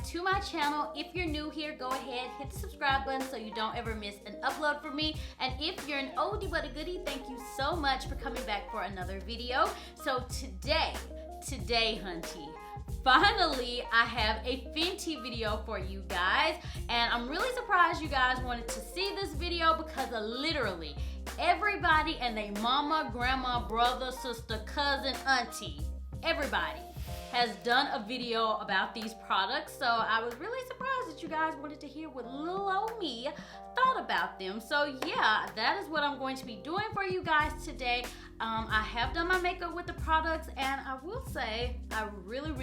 back to my channel. If you're new here, go ahead, hit the subscribe button so you don't ever miss an upload from me. And if you're an oldie but a goodie, thank you so much for coming back for another video. So today, hunty, finally I have a Fenty video for you guys. And I'm really surprised you guys wanted to see this video because literally everybody and their mama, grandma, brother, sister, cousin, auntie, everybody has done a video about these products. So I was really surprised that you guys wanted to hear what little old me thought about them. So yeah, that is what I'm going to be doing for you guys today. I have done my makeup with the products, and I will say I really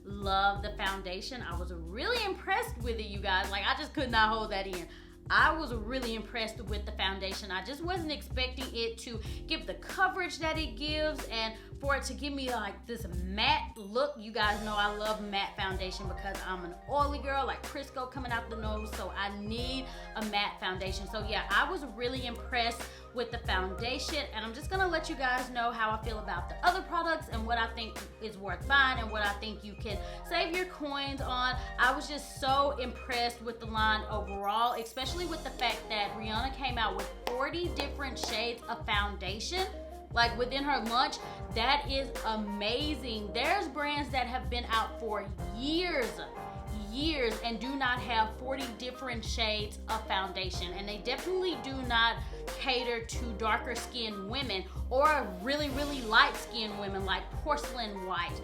love the foundation. I was really impressed with it, you guys. Like, I just could not hold that in. I was really impressed with the foundation. I just wasn't expecting it to give the coverage that it gives and for it to give me like this matte look. You guys know I love matte foundation because I'm an oily girl, like Crisco coming out the nose, so I need a matte foundation. So yeah, I was really impressed with the foundation, and I'm just gonna let you guys know how I feel about the other products and what I think is worth buying and what I think you can save your coins on. I was just so impressed with the line overall, especially with the fact that Rihanna came out with 40 different shades of foundation, like within her launch. That is amazing. There's brands that have been out for years and do not have 40 different shades of foundation, and they definitely do not cater to darker skinned women or really light skinned women like porcelain white.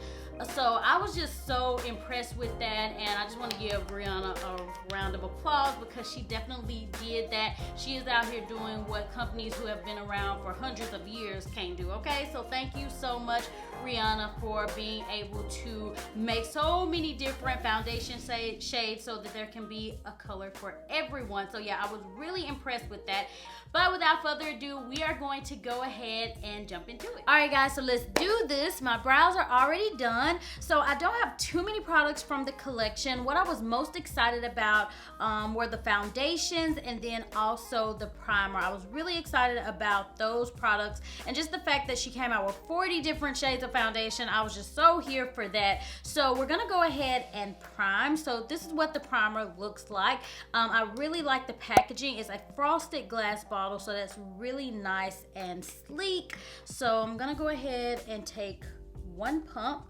So I was just so impressed with that, and I just want to give Rihanna a round of applause because she definitely did that. She is out here doing what companies who have been around for hundreds of years can't do, okay? So thank you so much, Rihanna, for being able to make so many different foundation shades so that there can be a color for everyone. So yeah, I was really impressed with that. But without further ado, we are going to go ahead and jump into it. All right, guys, so let's do this. My brows are already done, so I don't have too many products from the collection. What I was most excited about were the foundations and then also the primer. I was really excited about those products, and just the fact that she came out with 40 different shades of foundation, I was just so here for that. So we're gonna go ahead and prime. So this is what the primer looks like. I really like the packaging. It's a frosted glass bottle, so that's really nice and sleek. So I'm gonna go ahead and take one pump,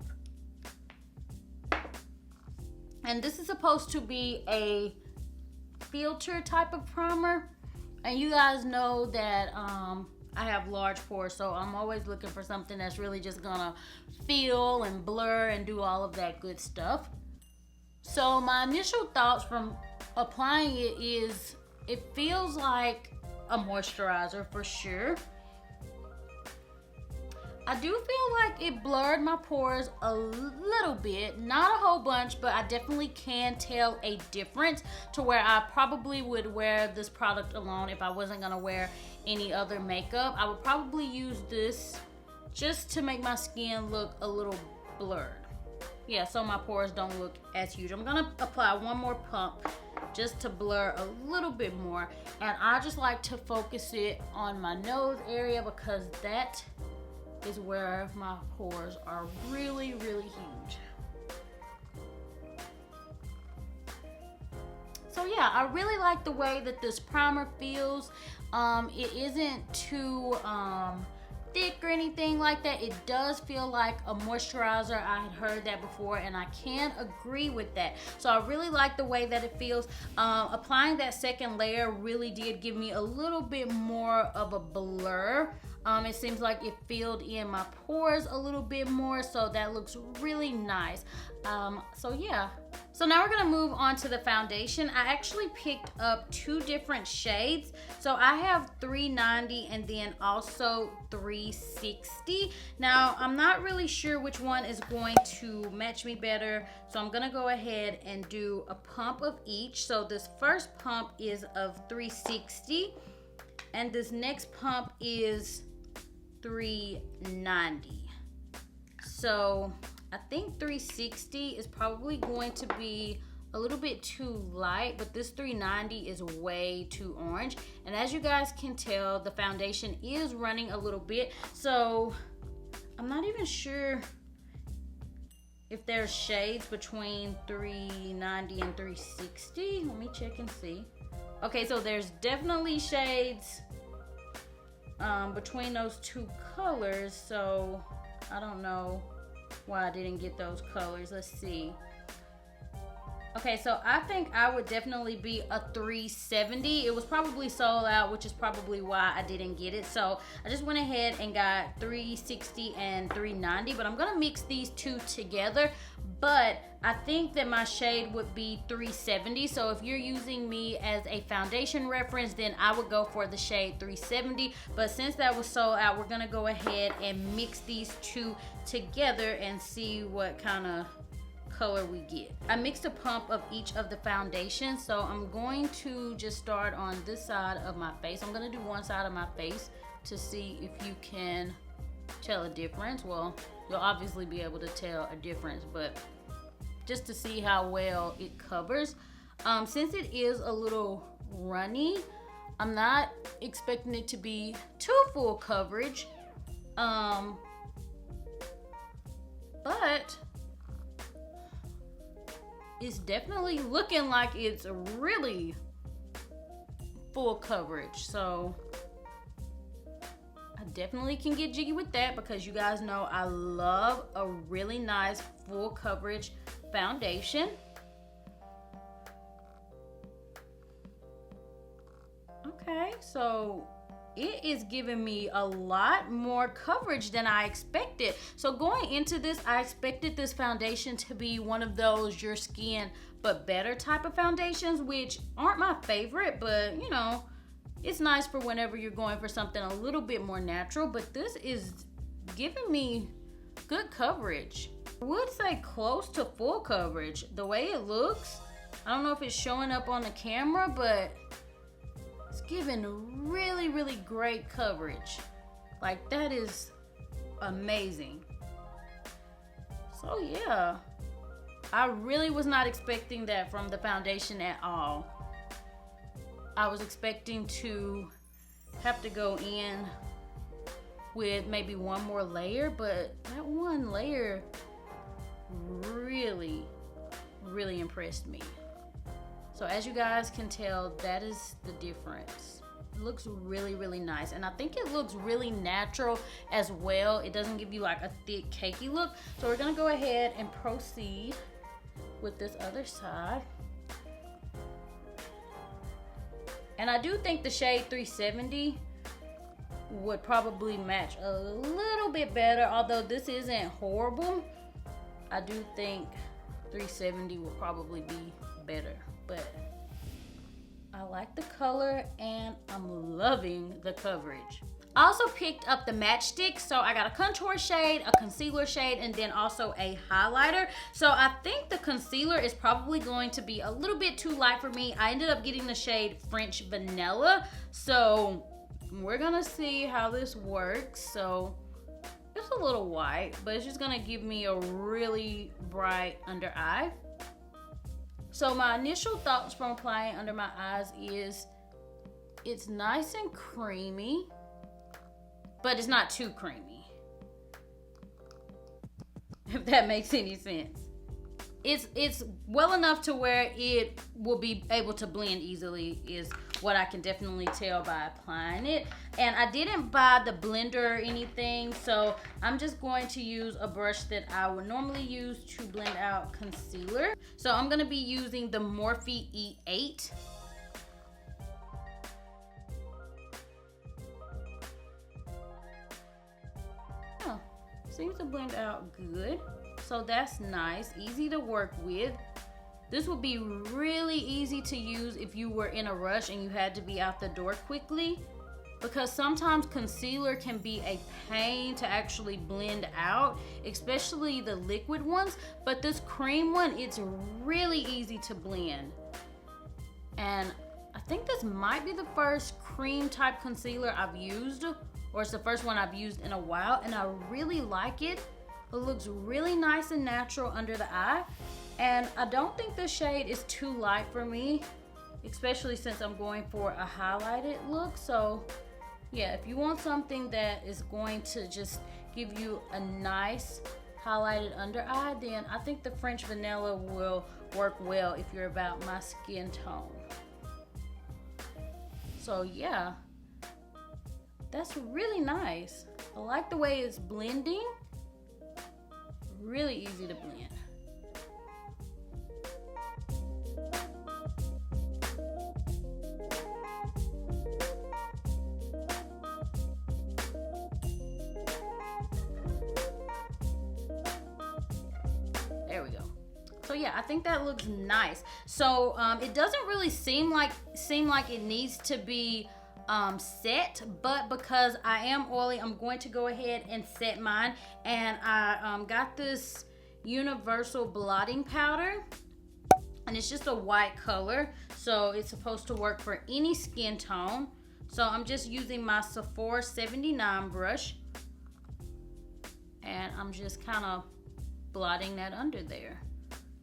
and this is supposed to be a filter type of primer, and you guys know that I have large pores, so I'm always looking for something that's really just gonna fill and blur and do all of that good stuff. So my initial thoughts from applying it is it feels like a moisturizer for sure. I do feel like it blurred my pores a little bit, not a whole bunch, but I definitely can tell a difference to where I probably would wear this product alone if I wasn't gonna wear any other makeup. I would probably use this just to make my skin look a little blurred. Yeah, so my pores don't look as huge. I'm gonna apply one more pump just to blur a little bit more, and I just like to focus it on my nose area because that is where my pores are really huge. So yeah, I really like the way that this primer feels. It isn't too thick or anything like that. It does feel like a moisturizer. I had heard that before, and I can agree with that. So I really like the way that it feels. Applying that second layer really did give me a little bit more of a blur. It seems like it filled in my pores a little bit more, so that looks really nice. So yeah. So now we're gonna move on to the foundation. I actually picked up two different shades. So I have 390 and then also 360. Now I'm not really sure which one is going to match me better, so I'm gonna go ahead and do a pump of each. So this first pump is of 360 and this next pump is 390. So I think 360 is probably going to be a little bit too light, but this 390 is way too orange. And as you guys can tell, the foundation is running a little bit, so I'm not even sure if there's shades between 390 and 360. Let me check and see. Okay, so there's definitely shades between those two colors, so I don't know why I didn't get those colors. Let's see. Okay, so I think I would definitely be a 370. It was probably sold out, which is probably why I didn't get it. So I just went ahead and got 360 and 390, but I'm gonna mix these two together. But I think that my shade would be 370. So if you're using me as a foundation reference, then I would go for the shade 370. But since that was sold out, we're gonna go ahead and mix these two together and see what kind of color we get. I mixed a pump of each of the foundations, so I'm going to just start on this side of my face. I'm gonna do one side of my face to see if you can tell a difference. Well, you'll obviously be able to tell a difference, but just to see how well it covers. Since it is a little runny, I'm not expecting it to be too full coverage, but it's definitely looking like it's really full coverage. So I definitely can get jiggy with that, because you guys know I love a really nice full coverage foundation. Okay, so it is giving me a lot more coverage than I expected. So going into this, I expected this foundation to be one of those your skin but better type of foundations, which aren't my favorite, but you know, it's nice for whenever you're going for something a little bit more natural. But this is giving me good coverage. I would say close to full coverage. The way it looks, I don't know if it's showing up on the camera, but it's giving really, really great coverage. Like, that is amazing. So yeah, I really was not expecting that from the foundation at all. I was expecting to have to go in with maybe one more layer, but that one layer really, really impressed me. So as you guys can tell, that is the difference. It looks really, really nice. And I think it looks really natural as well. It doesn't give you like a thick, cakey look. So we're gonna go ahead and proceed with this other side. And I do think the shade 370 would probably match a little bit better. Although this isn't horrible, I do think 370 will probably be better. But I like the color and I'm loving the coverage. I also picked up the matchstick. So I got a contour shade, a concealer shade, and then also a highlighter. So I think the concealer is probably going to be a little bit too light for me. I ended up getting the shade French Vanilla. So we're gonna see how this works. So it's a little white, but it's just gonna give me a really bright under eye. So my initial thoughts from applying under my eyes is it's nice and creamy, but it's not too creamy, if that makes any sense. It's well enough to where it will be able to blend easily, is what I can definitely tell by applying it. And I didn't buy the blender or anything, so I'm just going to use a brush that I would normally use to blend out concealer. So I'm gonna be using the Morphe E8. Oh, seems to blend out good. So that's nice, easy to work with. This would be really easy to use if you were in a rush and you had to be out the door quickly, because sometimes concealer can be a pain to actually blend out, especially the liquid ones. But this cream one, it's really easy to blend. And I think this might be the first cream type concealer I've used, or it's the first one I've used in a while, and I really like it. It looks really nice and natural under the eye. And I don't think the shade is too light for me, especially since I'm going for a highlighted look. So yeah, if you want something that is going to just give you a nice highlighted under eye, then I think the French vanilla will work well if you're about my skin tone. So yeah, that's really nice. I like the way it's blending. Really easy to blend. There we go. So yeah, I think that looks nice. So it doesn't really seem like it needs to be set, but because I am oily, I'm going to go ahead and set mine. And I got this universal blotting powder, and it's just a white color, so it's supposed to work for any skin tone. So I'm just using my Sephora 79 brush, and I'm just kind of blotting that under there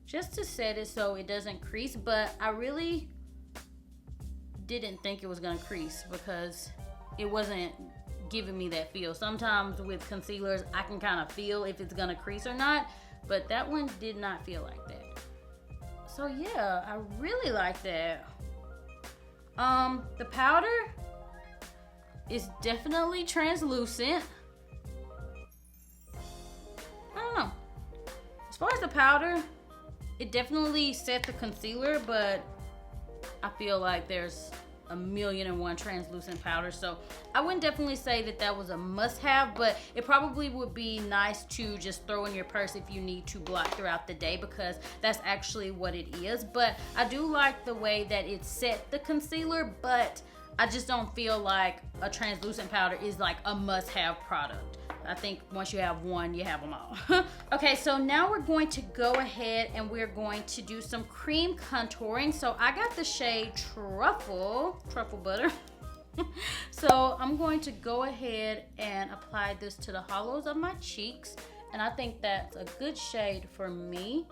just to set it so it doesn't crease. But I really didn't think it was gonna crease because it wasn't giving me that feel. Sometimes with concealers I can kind of feel if it's gonna crease or not, but that one did not feel like that. So yeah, I really like that. The powder is definitely translucent. I don't know. As far as the powder, it definitely set the concealer, but I feel like there's a million and one translucent powders, so I wouldn't definitely say that that was a must-have, but it probably would be nice to just throw in your purse if you need to blot throughout the day, because that's actually what it is. But I do like the way that it set the concealer, but I just don't feel like a translucent powder is like a must-have product. I think once you have one, you have them all. Okay, so now we're going to go ahead and we're going to do some cream contouring. So I got the shade Truffle Butter. So I'm going to go ahead and apply this to the hollows of my cheeks. And I think that's a good shade for me.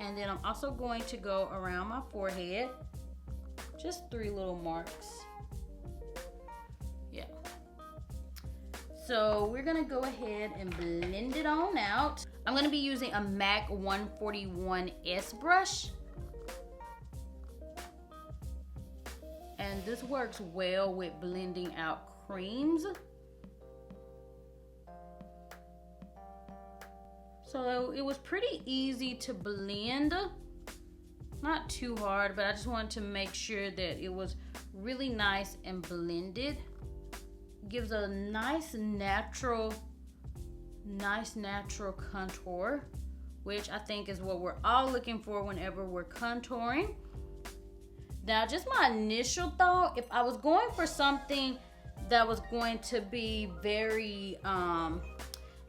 And then I'm also going to go around my forehead. Just 3 little marks. Yeah. So we're gonna go ahead and blend it on out. I'm gonna be using a MAC 141S brush. And this works well with blending out creams. So it was pretty easy to blend. Not too hard, but I just wanted to make sure that it was really nice and blended. Gives a nice natural contour, which I think is what we're all looking for whenever we're contouring. Now, just my initial thought, if I was going for something that was going to be very,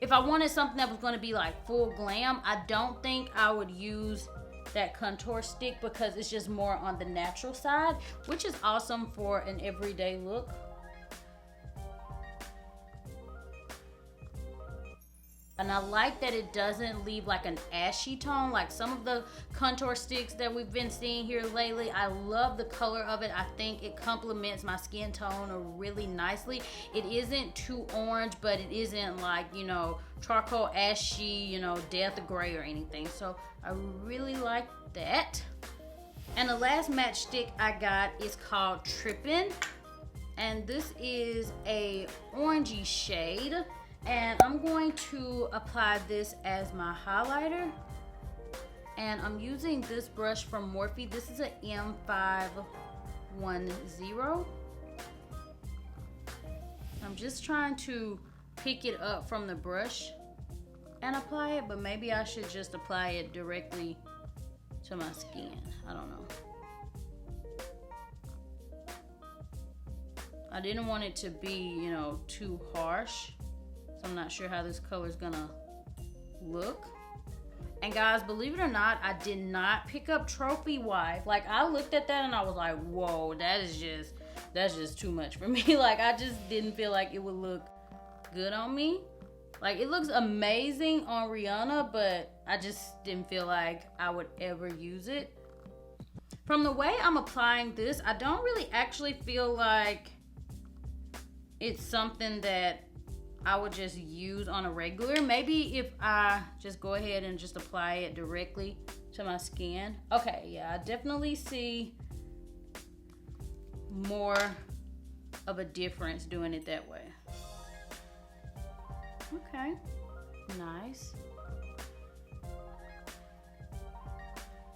if I wanted something that was going to be like full glam, I don't think I would use that contour stick because it's just more on the natural side, which is awesome for an everyday look. And I like that it doesn't leave like an ashy tone like some of the contour sticks that we've been seeing here lately. I love the color of it. I think it complements my skin tone really nicely. It isn't too orange, but it isn't like, you know, charcoal ashy, you know, death gray or anything. So I really like that. And the last match stick I got is called Trippin'. And this is a orangey shade. And I'm going to apply this as my highlighter. And I'm using this brush from Morphe. This is a M510. I'm just trying to pick it up from the brush and apply it, but maybe I should just apply it directly to my skin. I don't know. I didn't want it to be, you know, too harsh. So I'm not sure how this color is gonna look. And guys, believe it or not, I did not pick up Trophy Wife. Like, I looked at that and I was like, whoa, that's just too much for me. Like, I just didn't feel like it would look good on me. Like, it looks amazing on Rihanna, but I just didn't feel like I would ever use it. From the way I'm applying this, I don't really actually feel like it's something that I would just use on a regular. Maybe if I just go ahead and just apply it directly to my skin. Okay, yeah, I definitely see more of a difference doing it that way. Okay, nice.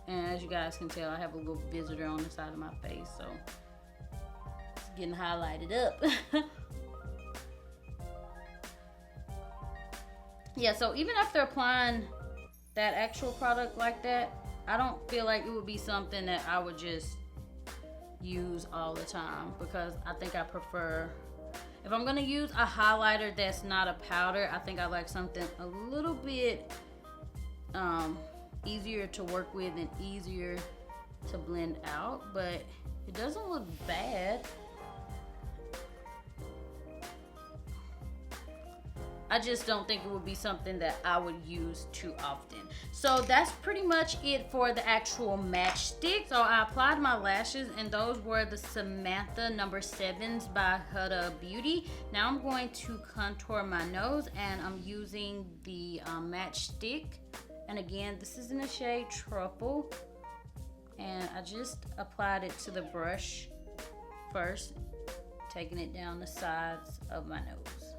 And as you guys can tell, I have a little visitor on the side of my face, so it's getting highlighted up. Yeah, so even after applying that actual product like that, I don't feel like it would be something that I would just use all the time, because I think I prefer, if I'm gonna use a highlighter that's not a powder, I think I like something a little bit easier to work with and easier to blend out, but it doesn't look bad. I just don't think it would be something that I would use too often. So that's pretty much it for the actual matchstick. So I applied my lashes, and those were the Samantha number 7s by Huda Beauty. Now I'm going to contour my nose, and I'm using the matchstick. And again, this is in the shade Truffle. And I just applied it to the brush first, taking it down the sides of my nose.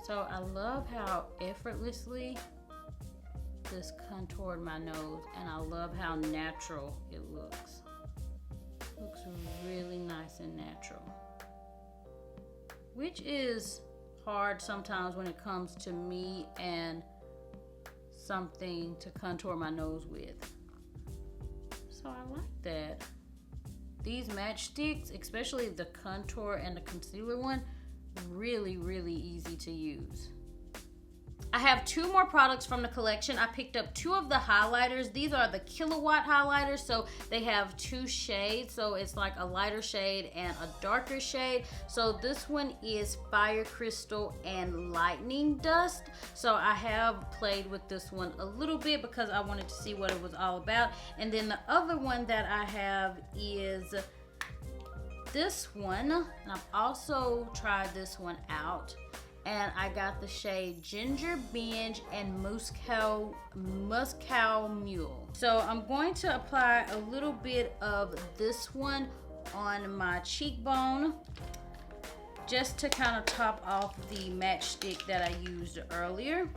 So I love how effortlessly this contoured my nose, and I love how natural it looks. Looks really nice and natural, which is hard sometimes when it comes to me and something to contour my nose with. So I like that. These matchsticks, especially the contour and the concealer one, really easy to use. I have 2 more products from the collection. I picked up 2 of the highlighters. These are the Kilowatt highlighters, so they have 2 shades. So it's like a lighter shade and a darker shade. So this one is Fire Crystal and Lightning Dust. So I have played with this one a little bit because I wanted to see what it was all about. And then the other one that I have is this one, and I've also tried this one out, and I got the shade Ginger Binge and Moscow Mule. So I'm going to apply a little bit of this one on my cheekbone, just to kind of top off the matchstick that I used earlier.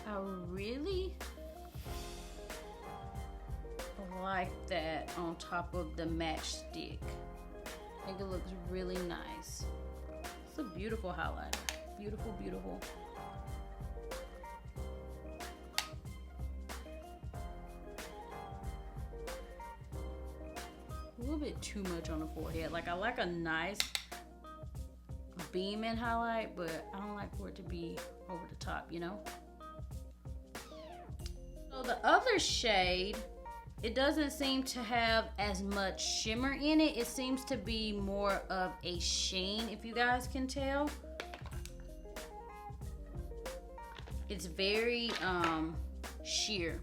I really like that on top of the matchstick. I think it looks really nice. It's a beautiful highlighter. Beautiful, beautiful. A little bit too much on the forehead. Like, I like a nice beam and highlight, but I don't like for it to be over the top, you know? So the other shade, it doesn't seem to have as much shimmer in it. It seems to be more of a sheen, if you guys can tell. It's very sheer.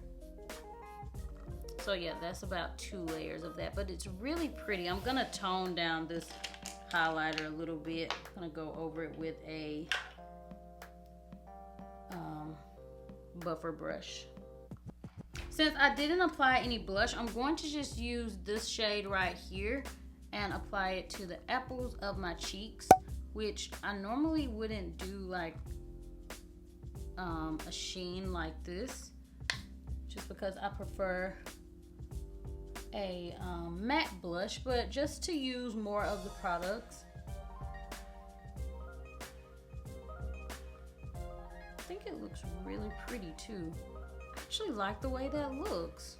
So yeah, that's about 2 layers of that, but it's really pretty. I'm gonna tone down this highlighter a little bit. I'm gonna go over it with a buffer brush. Since I didn't apply any blush, I'm going to just use this shade right here and apply it to the apples of my cheeks, which I normally wouldn't do like a sheen like this, just because I prefer a matte blush, but just to use more of the products. I think it looks really pretty too. I actually like the way that looks.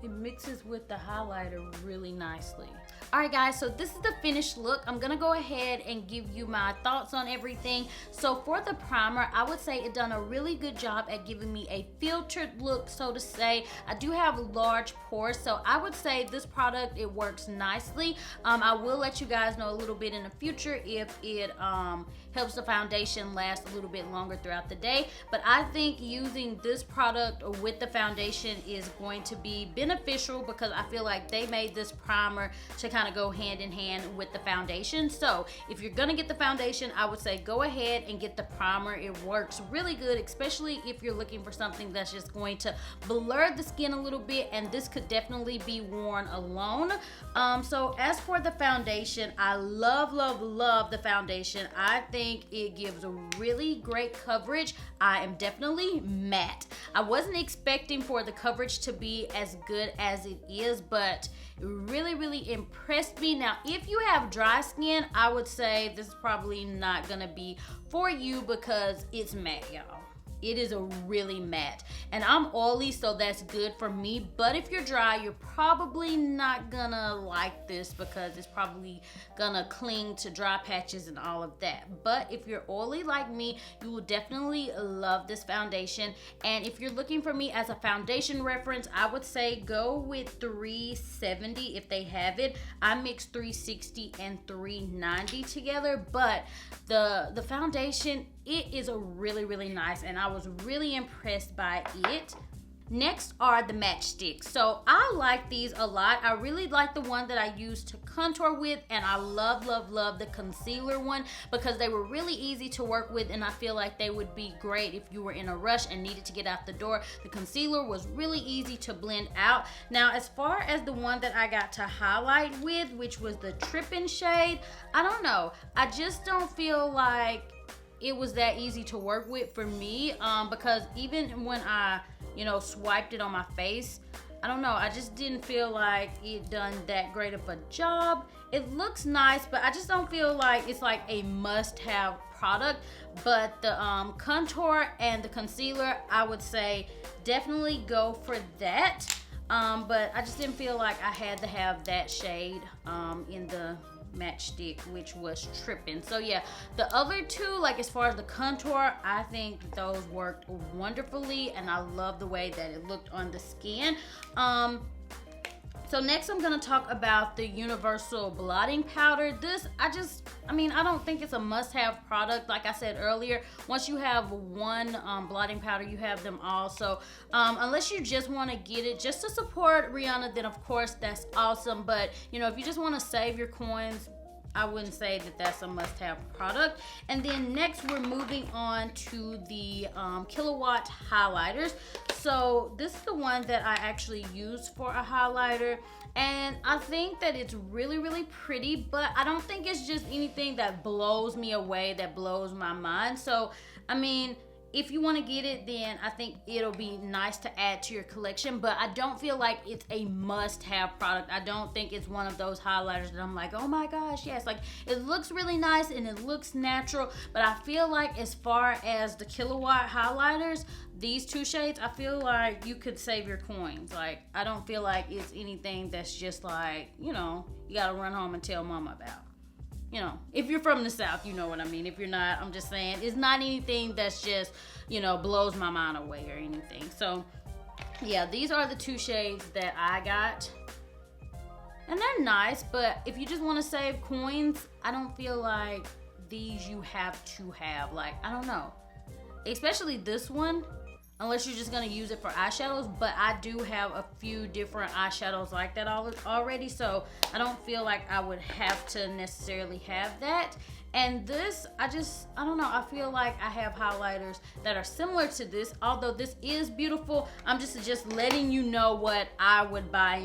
It mixes with the highlighter really nicely. Alright guys, so this is the finished look. I'm gonna go ahead and give you my thoughts on everything. So for the primer, I would say it done a really good job at giving me a filtered look, so to say. I do have large pores, so I would say this product, it works nicely. I will let you guys know a little bit in the future if it helps the foundation last a little bit longer throughout the day. But I think using this product with the foundation is going to be beneficial because I feel like they made this primer to kind of go hand in hand with the foundation. So if you're gonna get the foundation, I would say go ahead and get the primer. It works really good, especially if you're looking for something that's just going to blur the skin a little bit, and this could definitely be worn alone. So as for the foundation, I love the foundation. I think it gives a really great coverage. I am definitely matte. I wasn't expecting for the coverage to be as good as it is, but it really impressed me. Now, if you have dry skin, I would say this is probably not gonna be for you because it's matte, y'all. It is a really matte, and I'm oily, so that's good for me. But if you're dry, you're probably not gonna like this because it's probably gonna cling to dry patches and all of that. But if you're oily like me, you will definitely love this foundation. And if you're looking for me as a foundation reference, I would say go with 370 if they have it. I mix 360 and 390 together, but the foundation, it is a really nice, and I was really impressed by it. Next are the matchsticks. So I like these a lot. I really like the one that I used to contour with, and I love the concealer one because they were really easy to work with, and I feel like they would be great if you were in a rush and needed to get out the door. The concealer was really easy to blend out. Now, as far as the one that I got to highlight with, which was the Trippin' shade, I don't know. I just don't feel like it was that easy to work with for me, because even when I, swiped it on my face, I don't know, I just didn't feel like it done that great of a job. It looks nice, but I just don't feel like it's like a must-have product. But the contour and the concealer, I would say definitely go for that. But I just didn't feel like I had to have that shade in the matchstick, which was Trippin'. So yeah, the other two, like as far as the contour, I think those worked wonderfully, and I love the way that it looked on the skin. So next I'm gonna talk about the Universal Blotting Powder. This, I don't think it's a must-have product. Like I said earlier, once you have one blotting powder, you have them all. So unless you just wanna get it just to support Rihanna, then of course that's awesome. But if you just wanna save your coins, I wouldn't say that that's a must-have product. And then next we're moving on to the Killawatt highlighters. So this is the one that I actually used for a highlighter, and I think that it's really pretty, but I don't think it's just anything that blows me away, that blows my mind. So if you want to get it, then I think it'll be nice to add to your collection, but I don't feel like it's a must-have product. I don't think it's one of those highlighters that I'm like, oh my gosh, yes. Like, it looks really nice and it looks natural, but I feel like as far as the Killawatt highlighters, these two shades, I feel like you could save your coins. Like, I don't feel like it's anything that's just like, you gotta run home and tell mama about. If you're from the South, you know what I mean. If you're not, I'm just saying, it's not anything that's just, blows my mind away or anything. So, yeah, these are the two shades that I got. And they're nice, but if you just want to save coins, I don't feel like these you have to have. Like, I don't know. Especially this one, unless you're just going to use it for eyeshadows, but I do have a few different eyeshadows like that already, so I don't feel like I would have to necessarily have that. And this, I don't know, I feel like I have highlighters that are similar to this, although this is beautiful. I'm just letting you know what I would buy,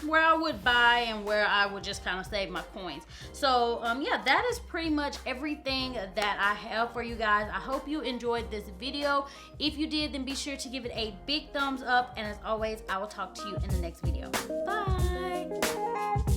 where I would buy and where I would just kind of save my coins. So yeah, that is pretty much everything that I have for you guys. I hope you enjoyed this video. If you did, then be sure to give it a big thumbs up, and as always, I will talk to you in the next video. Bye.